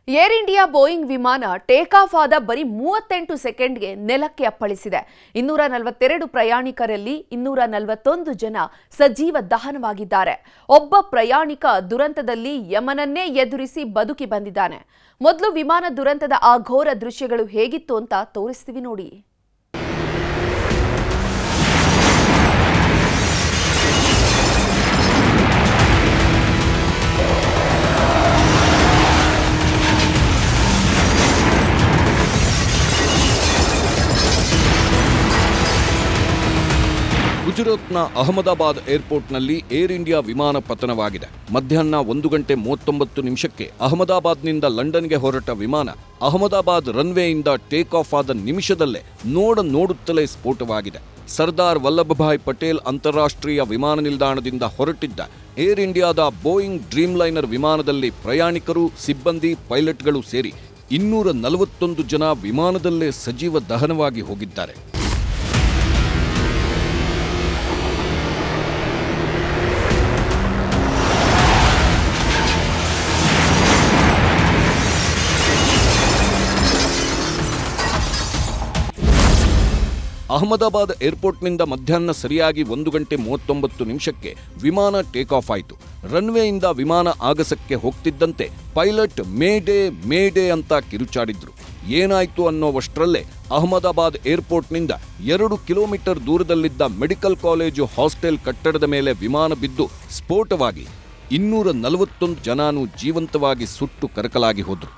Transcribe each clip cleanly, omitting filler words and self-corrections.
Air India Boeing ವಿಮಾನ take off ಆದ ಬರೀ 38 ಸೆಕೆಂಡ್ಗೆ ನೆಲಕ್ಕೆ ಅಪ್ಪಳಿಸಿದೆ. 242 ಪ್ರಯಾಣಿಕರಲ್ಲಿ 241 ಜನ ಸಜೀವ ದಹನವಾಗಿದ್ದಾರೆ. ಒಬ್ಬ ಪ್ರಯಾಣಿಕ ದುರಂತದಲ್ಲಿ ಯಮನನ್ನೇ ಎದುರಿಸಿ ಬದುಕಿ ಬಂದಿದ್ದಾನೆ. ಮೊದಲು ವಿಮಾನ ದುರಂತದ ಆ ಘೋರ ದೃಶ್ಯಗಳು ಹೇಗಿತ್ತು ಅಂತ ತೋರಿಸ್ತೀವಿ ನೋಡಿ. ಗುಜರಾತ್ನ ಅಹಮದಾಬಾದ್ ಏರ್ಪೋರ್ಟ್ನಲ್ಲಿ ಏರ್ ಇಂಡಿಯಾ ವಿಮಾನ ಪತನವಾಗಿದೆ. ಮಧ್ಯಾಹ್ನ 1:39 ಅಹಮದಾಬಾದ್ನಿಂದ ಲಂಡನ್ಗೆ ಹೊರಟ ವಿಮಾನ ಅಹಮದಾಬಾದ್ ರನ್ವೇಯಿಂದ ಟೇಕ್ ಆಫ್ ಆದ ನಿಮಿಷದಲ್ಲೇ ನೋಡುತ್ತಲೇ ಸ್ಫೋಟವಾಗಿದೆ. ಸರ್ದಾರ್ ವಲ್ಲಭಭಾಯ್ ಪಟೇಲ್ ಅಂತಾರಾಷ್ಟ್ರೀಯ ವಿಮಾನ ನಿಲ್ದಾಣದಿಂದ ಹೊರಟಿದ್ದ ಏರ್ ಇಂಡಿಯಾದ ಬೋಯಿಂಗ್ ಡ್ರೀಮ್ ಲೈನರ್ ವಿಮಾನದಲ್ಲಿ ಪ್ರಯಾಣಿಕರು, ಸಿಬ್ಬಂದಿ, ಪೈಲಟ್ಗಳು ಸೇರಿ 241 ಜನ ವಿಮಾನದಲ್ಲೇ ಸಜೀವ ದಹನವಾಗಿ ಹೋಗಿದ್ದಾರೆ. ಅಹಮದಾಬಾದ್ ಏರ್ಪೋರ್ಟ್ನಿಂದ ಮಧ್ಯಾಹ್ನ ಸರಿಯಾಗಿ 1:39 ವಿಮಾನ ಟೇಕ್ ಆಫ್ ಆಯಿತು. ರನ್ವೇಯಿಂದ ವಿಮಾನ ಆಗಸಕ್ಕೆ ಹೋಗ್ತಿದ್ದಂತೆ ಪೈಲಟ್ ಮೇ ಡೇ ಅಂತ ಕಿರುಚಾಡಿದ್ರು. ಏನಾಯ್ತು ಅನ್ನೋವಷ್ಟರಲ್ಲೇ ಅಹಮದಾಬಾದ್ ಏರ್ಪೋರ್ಟ್ನಿಂದ 2 ಕಿಲೋಮೀಟರ್ ದೂರದಲ್ಲಿದ್ದ ಮೆಡಿಕಲ್ ಕಾಲೇಜು ಹಾಸ್ಟೆಲ್ ಕಟ್ಟಡದ ಮೇಲೆ ವಿಮಾನ ಬಿದ್ದು ಸ್ಫೋಟವಾಗಿ 241 ಜನನೂ ಜೀವಂತವಾಗಿ ಸುಟ್ಟು ಕರಕಲಾಗಿ ಹೋದ್ರು.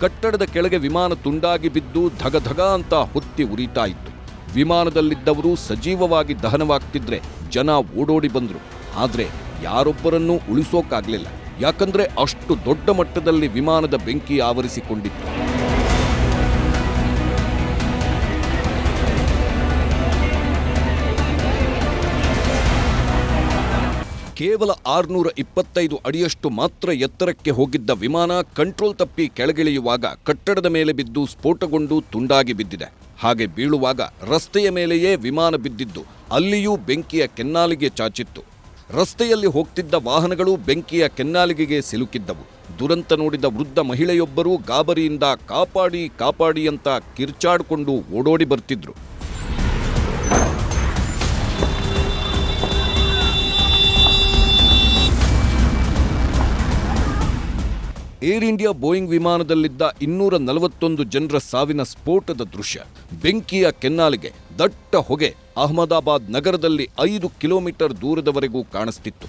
ಕಟ್ಟಡದ ಕೆಳಗೆ ವಿಮಾನ ತುಂಡಾಗಿ ಬಿದ್ದು ಧಗಧಗ ಅಂತ ಹೊತ್ತಿ ಉರಿತಾ ಇತ್ತು. ವಿಮಾನದಲ್ಲಿದ್ದವರು ಸಜೀವವಾಗಿ ದಹನವಾಗ್ತಿದ್ರೆ ಜನ ಓಡೋಡಿ ಬಂದ್ರು. ಆದ್ರೆ ಯಾರೊಬ್ಬರನ್ನೂ ಉಳಿಸೋಕಾಗ್ಲಿಲ್ಲ. ಯಾಕಂದ್ರೆ ಅಷ್ಟು ದೊಡ್ಡ ಮಟ್ಟದಲ್ಲಿ ವಿಮಾನದ ಬೆಂಕಿ ಆವರಿಸಿಕೊಂಡಿತ್ತು. ಕೇವಲ 625 ಅಡಿಯಷ್ಟು ಮಾತ್ರ ಎತ್ತರಕ್ಕೆ ಹೋಗಿದ್ದ ವಿಮಾನ ಕಂಟ್ರೋಲ್ ತಪ್ಪಿ ಕೆಳಗಿಳಿಯುವಾಗ ಕಟ್ಟಡದ ಮೇಲೆ ಬಿದ್ದು ಸ್ಫೋಟಗೊಂಡು ತುಂಡಾಗಿ ಬಿದ್ದಿದೆ. ಹಾಗೆ ಬೀಳುವಾಗ ರಸ್ತೆಯ ಮೇಲೆಯೇ ವಿಮಾನ ಬಿದ್ದಿದ್ದು ಅಲ್ಲಿಯೂ ಬೆಂಕಿಯ ಕೆನ್ನಾಲಿಗೆ ಚಾಚಿತ್ತು. ರಸ್ತೆಯಲ್ಲಿ ಹೋಗ್ತಿದ್ದ ವಾಹನಗಳು ಬೆಂಕಿಯ ಕೆನ್ನಾಲಿಗೆಗೆ ಸಿಲುಕಿದ್ದವು. ದುರಂತ ನೋಡಿದ ವೃದ್ಧ ಮಹಿಳೆಯೊಬ್ಬರು ಗಾಬರಿಯಿಂದ ಕಾಪಾಡಿ ಅಂತ ಕಿರ್ಚಾಡಿಕೊಂಡು ಓಡೋಡಿ ಬರ್ತಿದ್ರು. ಏರ್ ಇಂಡಿಯಾ ಬೋಯಿಂಗ್ ವಿಮಾನದಲ್ಲಿದ್ದ 241 ಜನರ ಸಾವಿನ ಸ್ಫೋಟದ ದೃಶ್ಯ, ಬೆಂಕಿಯ ಕೆನ್ನಾಲಿಗೆ, ದಟ್ಟ ಹೊಗೆ ಅಹಮದಾಬಾದ್ ನಗರದಲ್ಲಿ 5 ಕಿಲೋಮೀಟರ್ ದೂರದವರೆಗೂ ಕಾಣಿಸ್ತಿತ್ತು.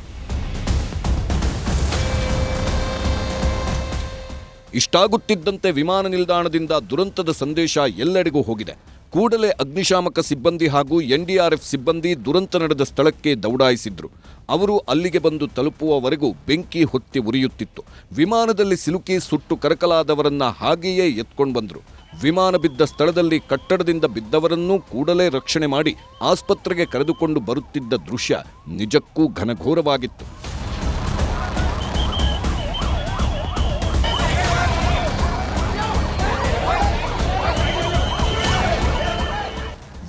ಇಷ್ಟಾಗುತ್ತಿದ್ದಂತೆ ವಿಮಾನ ನಿಲ್ದಾಣದಿಂದ ದುರಂತದ ಸಂದೇಶ ಎಲ್ಲೆಡೆಗೂ ಹೋಗಿದೆ. ಕೂಡಲೇ ಅಗ್ನಿಶಾಮಕ ಸಿಬ್ಬಂದಿ ಹಾಗೂ ಎನ್ಡಿಆರ್ಎಫ್ ಸಿಬ್ಬಂದಿ ದುರಂತ ನಡೆದ ಸ್ಥಳಕ್ಕೆ ದೌಡಾಯಿಸಿದ್ರು. ಅವರು ಅಲ್ಲಿಗೆ ಬಂದು ತಲುಪುವವರೆಗೂ ಬೆಂಕಿ ಹೊತ್ತಿ ಉರಿಯುತ್ತಿತ್ತು. ವಿಮಾನದಲ್ಲಿ ಸಿಲುಕಿ ಸುಟ್ಟು ಕರಕಲಾದವರನ್ನ ಹಾಗೆಯೇ ಎತ್ಕೊಂಡು ಬಂದ್ರು. ವಿಮಾನ ಬಿದ್ದ ಸ್ಥಳದಲ್ಲಿ ಕಟ್ಟಡದಿಂದ ಬಿದ್ದವರನ್ನೂ ಕೂಡಲೇ ರಕ್ಷಣೆ ಮಾಡಿ ಆಸ್ಪತ್ರೆಗೆ ಕರೆದುಕೊಂಡು ಬರುತ್ತಿದ್ದ ದೃಶ್ಯ ನಿಜಕ್ಕೂ ಘನಘೋರವಾಗಿತ್ತು.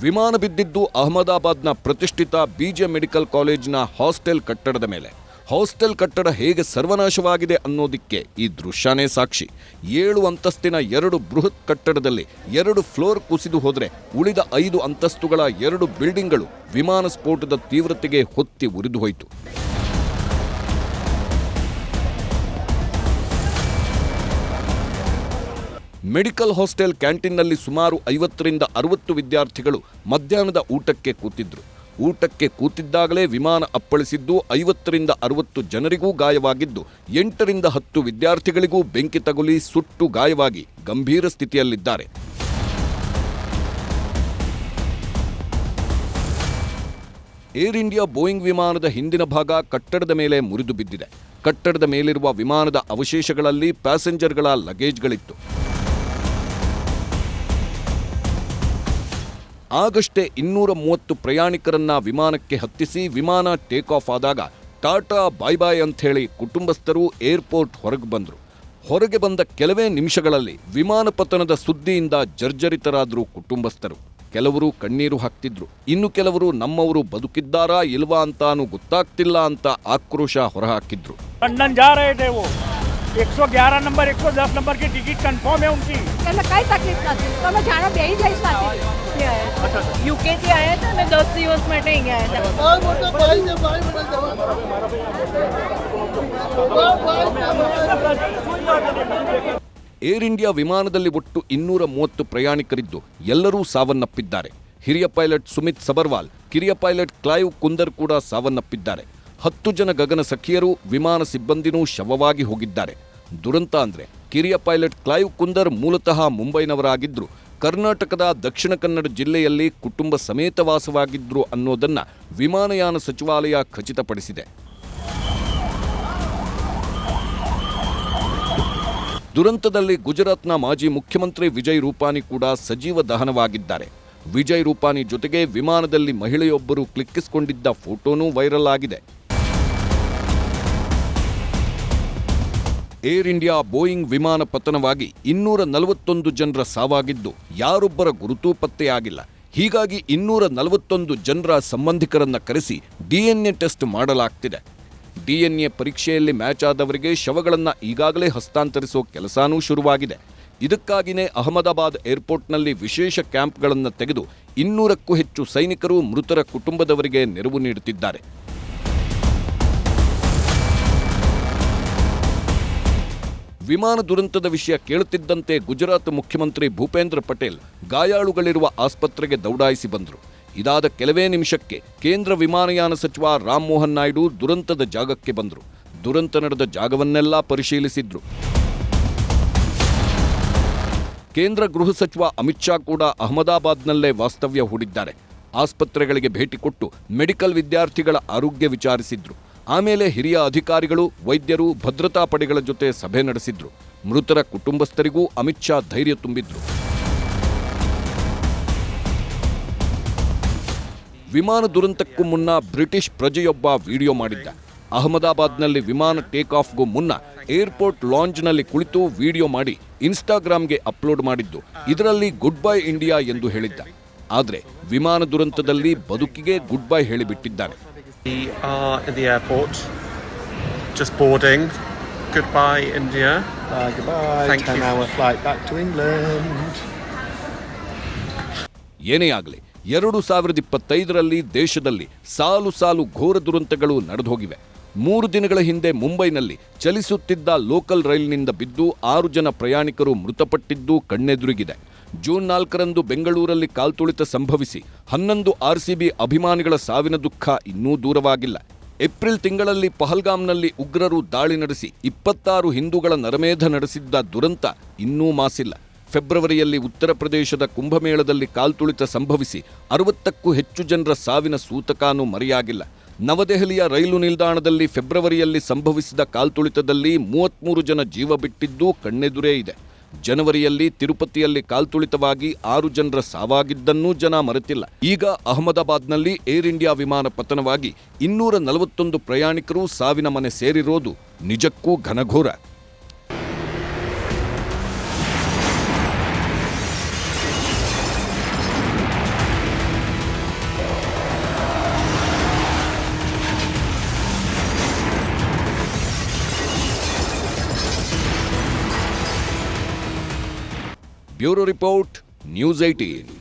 ವಿಮಾನ ಬಿದ್ದಿದ್ದು ಅಹಮದಾಬಾದ್ನ ಪ್ರತಿಷ್ಠಿತ ಬಿಜೆ ಮೆಡಿಕಲ್ ಕಾಲೇಜಿನ ಹಾಸ್ಟೆಲ್ ಕಟ್ಟಡದ ಮೇಲೆ. ಹಾಸ್ಟೆಲ್ ಕಟ್ಟಡ ಹೇಗೆ ಸರ್ವನಾಶವಾಗಿದೆ ಅನ್ನೋದಕ್ಕೆ ಈ ದೃಶ್ಯನೇ ಸಾಕ್ಷಿ. 7 ಅಂತಸ್ತಿನ 2 ಬೃಹತ್ ಕಟ್ಟಡದಲ್ಲಿ 2 ಫ್ಲೋರ್ ಕುಸಿದು ಹೋದರೆ ಉಳಿದ 5 ಅಂತಸ್ತುಗಳ 2 ಬಿಲ್ಡಿಂಗ್ಗಳು ವಿಮಾನ ಸ್ಫೋಟದ ತೀವ್ರತೆಗೆ ಹೊತ್ತಿ ಉರಿದು ಹೋಯಿತು. ಮೆಡಿಕಲ್ ಹಾಸ್ಟೆಲ್ ಕ್ಯಾಂಟೀನ್ನಲ್ಲಿ ಸುಮಾರು 50ರಿಂದ 60 ವಿದ್ಯಾರ್ಥಿಗಳು ಮಧ್ಯಾಹ್ನದ ಊಟಕ್ಕೆ ಕೂತಿದ್ರು. ಊಟಕ್ಕೆ ಕೂತಿದ್ದಾಗಲೇ ವಿಮಾನ ಅಪ್ಪಳಿಸಿದ್ದು 50ರಿಂದ 60 ಜನರಿಗೂ ಗಾಯವಾಗಿದ್ದು 8ರಿಂದ 10 ವಿದ್ಯಾರ್ಥಿಗಳಿಗೂ ಬೆಂಕಿ ತಗುಲಿ ಸುಟ್ಟು ಗಾಯವಾಗಿ ಗಂಭೀರ ಸ್ಥಿತಿಯಲ್ಲಿದ್ದಾರೆ. ಏರ್ ಇಂಡಿಯಾ ಬೋಯಿಂಗ್ ವಿಮಾನದ ಹಿಂದಿನ ಭಾಗ ಕಟ್ಟಡದ ಮೇಲೆ ಮುರಿದು ಬಿದ್ದಿದೆ. ಕಟ್ಟಡದ ಮೇಲಿರುವ ವಿಮಾನದ ಅವಶೇಷಗಳಲ್ಲಿ ಪ್ಯಾಸೆಂಜರ್ಗಳ ಲಗೇಜ್ಗಳಿತ್ತು. ಆಗಷ್ಟೇ 230 ಪ್ರಯಾಣಿಕರನ್ನ ವಿಮಾನಕ್ಕೆ ಹತ್ತಿಸಿ ವಿಮಾನ ಟೇಕ್ ಆಫ್ ಆದಾಗ ಟಾಟಾ ಬಾಯ್ ಅಂಥೇಳಿ ಕುಟುಂಬಸ್ಥರು ಏರ್ಪೋರ್ಟ್ ಹೊರಗೆ ಬಂದರು. ಹೊರಗೆ ಬಂದ ಕೆಲವೇ ನಿಮಿಷಗಳಲ್ಲಿ ವಿಮಾನ ಪತನದ ಸುದ್ದಿಯಿಂದ ಜರ್ಜರಿತರಾದ್ರು ಕುಟುಂಬಸ್ಥರು. ಕೆಲವರು ಕಣ್ಣೀರು ಹಾಕ್ತಿದ್ರು, ಇನ್ನು ಕೆಲವರು ನಮ್ಮವರು ಬದುಕಿದ್ದಾರಾ ಇಲ್ವಾ ಅಂತಾನು ಗೊತ್ತಾಗ್ತಿಲ್ಲ ಅಂತ ಆಕ್ರೋಶ ಹೊರಹಾಕಿದ್ರು. लंदन जा रहे थे वो 111 नंबर 110 नंबर की टिकट कंफर्म है उनकी. त्यांना काही तकलीफ नव्हती, मला जाणं द्यायसाठी UK થી આયા હતા ને 10 દિવસ માટે અહીંયા આયા હતા. ಏರ್ ಇಂಡಿಯಾ ವಿಮಾನದಲ್ಲಿ ಒಟ್ಟು 230 ಪ್ರಯಾಣಿಕರಿದ್ದು ಎಲ್ಲರೂ ಸಾವನ್ನಪ್ಪಿದ್ದಾರೆ. ಹಿರಿಯ ಪೈಲಟ್ ಸುಮಿತ್ ಸಬರ್ವಾಲ್, ಕಿರಿಯ ಪೈಲಟ್ ಕ್ಲೈವ್ ಕುಂದರ್ ಕೂಡ ಸಾವನ್ನಪ್ಪಿದ್ದಾರೆ. 10 ಜನ ಗಗನ ಸಖಿಯರು, ವಿಮಾನ ಸಿಬ್ಬಂದಿನೂ ಶವವಾಗಿ ಹೋಗಿದ್ದಾರೆ. ದುರಂತ ಅಂದ್ರೆ ಕಿರಿಯ ಪೈಲಟ್ ಕ್ಲೈವ್ ಕುಂದರ್ ಮೂಲತಃ ಮುಂಬೈನವರಾಗಿದ್ರು, ಕರ್ನಾಟಕದ ದಕ್ಷಿಣ ಕನ್ನಡ ಜಿಲ್ಲೆಯಲ್ಲಿ ಕುಟುಂಬ ಸಮೇತ ವಾಸವಾಗಿದ್ರು ಅನ್ನೋದನ್ನ ವಿಮಾನಯಾನ ಸಚಿವಾಲಯ ಖಚಿತಪಡಿಸಿದೆ. ದುರಂತದಲ್ಲಿ ಗುಜರಾತ್ನ ಮಾಜಿ ಮುಖ್ಯಮಂತ್ರಿ ವಿಜಯ್ ರೂಪಾನಿ ಕೂಡ ಸಜೀವ ದಹನವಾಗಿದ್ದಾರೆ. ವಿಜಯ್ ರೂಪಾನಿ ಜೊತೆಗೆ ವಿಮಾನದಲ್ಲಿ ಮಹಿಳೆಯೊಬ್ಬರು ಕ್ಲಿಕ್ಕಿಸಿಕೊಂಡಿದ್ದ ಫೋಟೋನೂ ವೈರಲ್ ಆಗಿದೆ. ಏರ್ ಇಂಡಿಯಾ ಬೋಯಿಂಗ್ ವಿಮಾನ ಪತನವಾಗಿ 241 ಜನರ ಸಾವಾಗಿದ್ದು ಯಾರೊಬ್ಬರ ಗುರುತೂ ಪತ್ತೆಯಾಗಿಲ್ಲ. ಹೀಗಾಗಿ 241 ಜನರ ಸಂಬಂಧಿಕರನ್ನ ಕರೆಸಿ DNA ಟೆಸ್ಟ್ ಮಾಡಲಾಗ್ತಿದೆ. DNA ಪರೀಕ್ಷೆಯಲ್ಲಿ ಮ್ಯಾಚ್ ಆದವರಿಗೆ ಶವಗಳನ್ನು ಈಗಾಗಲೇ ಹಸ್ತಾಂತರಿಸೋ ಕೆಲಸನೂ ಶುರುವಾಗಿದೆ. ಇದಕ್ಕಾಗಿಯೇ ಅಹಮದಾಬಾದ್ ಏರ್ಪೋರ್ಟ್ನಲ್ಲಿ ವಿಶೇಷ ಕ್ಯಾಂಪ್ಗಳನ್ನು ತೆಗೆದು 200ಕ್ಕೂ ಹೆಚ್ಚು ಸೈನಿಕರು ಮೃತರ ಕುಟುಂಬದವರಿಗೆ ನೆರವು ನೀಡುತ್ತಿದ್ದಾರೆ. ವಿಮಾನ ದುರಂತದ ವಿಷಯ ಕೇಳುತ್ತಿದ್ದಂತೆ ಗುಜರಾತ್ ಮುಖ್ಯಮಂತ್ರಿ ಭೂಪೇಂದ್ರ ಪಟೇಲ್ ಗಾಯಾಳುಗಳಿರುವ ಆಸ್ಪತ್ರೆಗೆ ದೌಡಾಯಿಸಿ ಬಂದರು. ಇದಾದ ಕೆಲವೇ ನಿಮಿಷಕ್ಕೆ ಕೇಂದ್ರ ವಿಮಾನಯಾನ ಸಚಿವ ರಾಮ್ ಮೋಹನ್ ನಾಯ್ಡು ದುರಂತದ ಜಾಗಕ್ಕೆ ಬಂದರು. ದುರಂತ ನಡೆದ ಜಾಗವನ್ನೆಲ್ಲ ಪರಿಶೀಲಿಸಿದ್ರು. ಕೇಂದ್ರ ಗೃಹ ಸಚಿವ ಅಮಿತ್ ಶಾ ಕೂಡ ಅಹಮದಾಬಾದ್ನಲ್ಲೇ ವಾಸ್ತವ್ಯ ಹೂಡಿದ್ದಾರೆ. ಆಸ್ಪತ್ರೆಗಳಿಗೆ ಭೇಟಿ ಕೊಟ್ಟು ಮೆಡಿಕಲ್ ವಿದ್ಯಾರ್ಥಿಗಳ ಆರೋಗ್ಯ ವಿಚಾರಿಸಿದ್ರು. ಆಮೇಲೆ ಹಿರಿಯ ಅಧಿಕಾರಿಗಳು, ವೈದ್ಯರು, ಭದ್ರತಾ ಪಡೆಗಳ ಜೊತೆ ಸಭೆ ನಡೆಸಿದ್ರು. ಮೃತರ ಕುಟುಂಬಸ್ಥರಿಗೂ ಅಮಿತ್ ಶಾ ಧೈರ್ಯ ತುಂಬಿದ್ರು. ವಿಮಾನ ದುರಂತಕ್ಕೂ ಮುನ್ನ ಬ್ರಿಟಿಷ್ ಪ್ರಜೆಯೊಬ್ಬ ವಿಡಿಯೋ ಮಾಡಿದ್ದ. ಅಹಮದಾಬಾದ್ನಲ್ಲಿ ವಿಮಾನ ಟೇಕ್ ಆಫ್ಗೂ ಮುನ್ನ ಏರ್ಪೋರ್ಟ್ ಲಾಂಜ್ನಲ್ಲಿ ಕುಳಿತು ವಿಡಿಯೋ ಮಾಡಿ ಇನ್ಸ್ಟಾಗ್ರಾಮ್ಗೆ ಅಪ್ಲೋಡ್ ಮಾಡಿದ್ದು. ಇದರಲ್ಲಿ ಗುಡ್ ಬೈ ಇಂಡಿಯಾ ಎಂದು ಹೇಳಿದ್ದ. ಆದರೆ ವಿಮಾನ ದುರಂತದಲ್ಲಿ ಬದುಕಿಗೆ ಗುಡ್ ಬೈ ಹೇಳಿಬಿಟ್ಟಿದ್ದಾನೆ. We are in the airport, just boarding. Goodbye, India. Goodbye. Thank 10-hour flight back to England. ಏನೇ ಆಗಲಿ 2025ರಲ್ಲಿ ದೇಶದಲ್ಲಿ ಸಾಲು ಸಾಲು ಘೋರ ದುರಂತಗಳು ನಡೆದೋಗಿವೆ. 3 ದಿನಗಳ ಹಿಂದೆ ಮುಂಬೈನಲ್ಲಿ ಚಲಿಸುತ್ತಿದ್ದ ಲೋಕಲ್ ರೈಲಿನಿಂದ ಬಿದ್ದು 6 ಜನ ಪ್ರಯಾಣಿಕರು ಮೃತಪಟ್ಟಿದ್ದು ಕಣ್ಣೆದುರಿಗಿದೆ. ಜೂನ್ 4ರಂದು ಬೆಂಗಳೂರಲ್ಲಿ ಕಾಲ್ತುಳಿತ ಸಂಭವಿಸಿ 11 RCB ಅಭಿಮಾನಿಗಳ ಸಾವಿನ ದುಃಖ ಇನ್ನೂ ದೂರವಾಗಿಲ್ಲ. ಏಪ್ರಿಲ್ ತಿಂಗಳಲ್ಲಿ ಪಹಲ್ಗಾಮ್ನಲ್ಲಿ ಉಗ್ರರು ದಾಳಿ ನಡೆಸಿ 26 ಹಿಂದೂಗಳ ನರಮೇಧ ನಡೆಸಿದ್ದ ದುರಂತ ಇನ್ನೂ ಮಾಸಿಲ್ಲ. ಫೆಬ್ರವರಿಯಲ್ಲಿ ಉತ್ತರ ಪ್ರದೇಶದ ಕುಂಭಮೇಳದಲ್ಲಿ ಕಾಲ್ತುಳಿತ ಸಂಭವಿಸಿ 60ಕ್ಕೂ ಹೆಚ್ಚು ಜನರ ಸಾವಿನ ಸೂತಕಾನೂ ಮರೆಯಾಗಿಲ್ಲ. ನವದೆಹಲಿಯ ರೈಲು ನಿಲ್ದಾಣದಲ್ಲಿ ಫೆಬ್ರವರಿಯಲ್ಲಿ ಸಂಭವಿಸಿದ ಕಾಲ್ತುಳಿತದಲ್ಲಿ 33 ಜನ ಜೀವ ಬಿಟ್ಟಿದ್ದೂ ಕಣ್ಣೆದುರೇ ಇದೆ. ಜನವರಿಯಲ್ಲಿ ತಿರುಪತಿಯಲ್ಲಿ ಕಾಲ್ತುಳಿತವಾಗಿ 6 ಜನರ ಸಾವಾಗಿದ್ದನ್ನೂ ಜನ ಮರೆತಿಲ್ಲ. ಈಗ ಅಹಮದಾಬಾದ್ನಲ್ಲಿ ಏರ್ ಇಂಡಿಯಾ ವಿಮಾನ ಪತನವಾಗಿ 241 ಪ್ರಯಾಣಿಕರು ಸಾವಿನ ಮನೆ ಸೇರಿರೋದು ನಿಜಕ್ಕೂ ಘನಘೋರ. Bureau report, news 18.